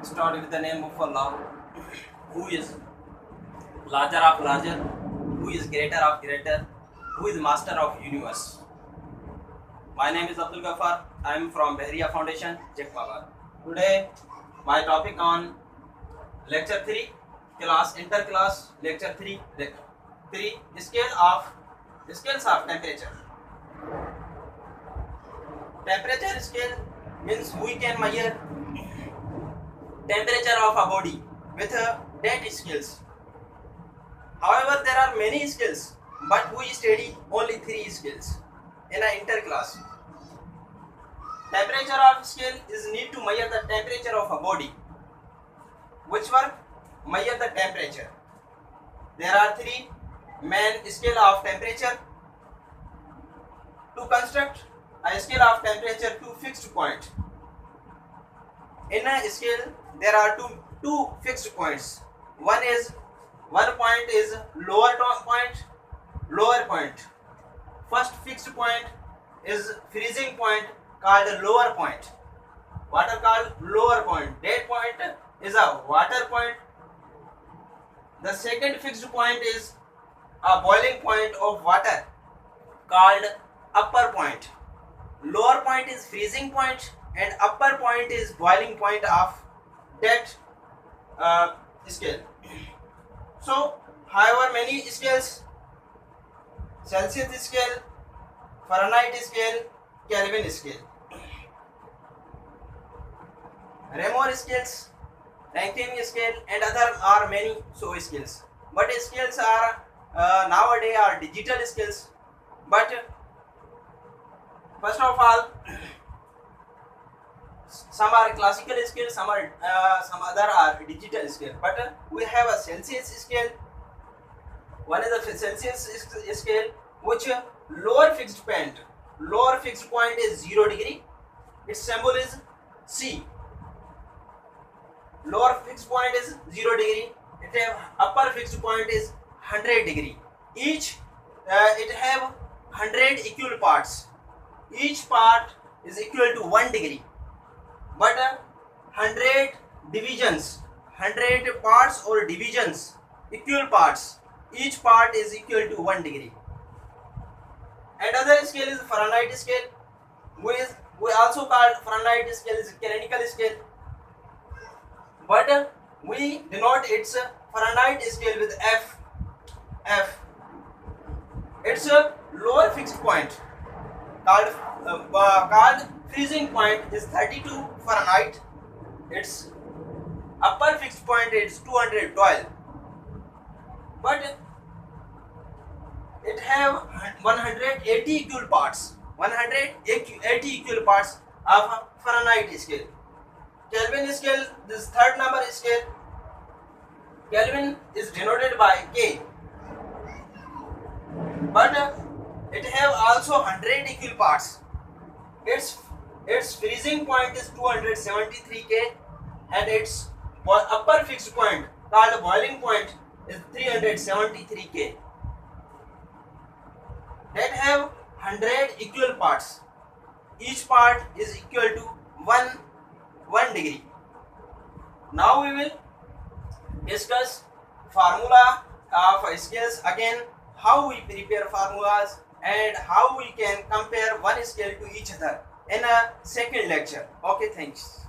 start with the name of Allah, who is larger of larger, who is greater of greater, who is master of universe. My name is Abdul Ghaffar. I am from Behriya Foundation, Jekbabad. Today, my topic on lecture 3, class interclass lecture 3, scales of temperature. Temperature scale means we can measure temperature of a body with that scales. However, there are many scales, but we study only 3 scales in an interclass. Temperature of scale is need to measure the temperature of a body. Which one? Measure the temperature. There are 3 main scale of temperature. To construct a scale of temperature to fixed point. In a scale, there are two fixed points. One point is lower point. First fixed point is freezing point called lower point. What are called lower point? That point is a water point. The second fixed point is a boiling point of water called upper point. Lower point is freezing point and upper point is boiling point of that scale. So, however many scales: Celsius scale, Fahrenheit scale, Kelvin scale. Raymond scales, Rankine scale, and other are many scales. But scales are nowadays are digital scales. But first of all, some are classical scale, some other are digital scale. But we have a Celsius scale. One is a Celsius scale, which lower fixed point is 0 degree. Its symbol is C. Lower fixed point is 0 degree. It have upper fixed point is 100 degree. Each it have 100 equal parts. Each part is equal to 1 degree. But 100 divisions, 100 parts or divisions, equal parts. Each part is equal to 1 degree. Another scale is Fahrenheit scale. We also call Fahrenheit scale is canonical scale. But we denote its Fahrenheit scale with F. It's a lower fixed point called freezing point is 32 Fahrenheit. Its upper fixed point is 212. But it have 180 equal parts. 180 equal parts of Fahrenheit scale. Kelvin scale, this third number scale. Kelvin is denoted by K. But it have also 100 equal parts. Its freezing point is 273 K and its upper fixed point called boiling point is 373 K. That have 100 equal parts. Each part is equal to 1 degree. Now we will discuss formula of scales again, how we prepare formulas and how we can compare one scale to each other in a second lecture. Okay, thanks.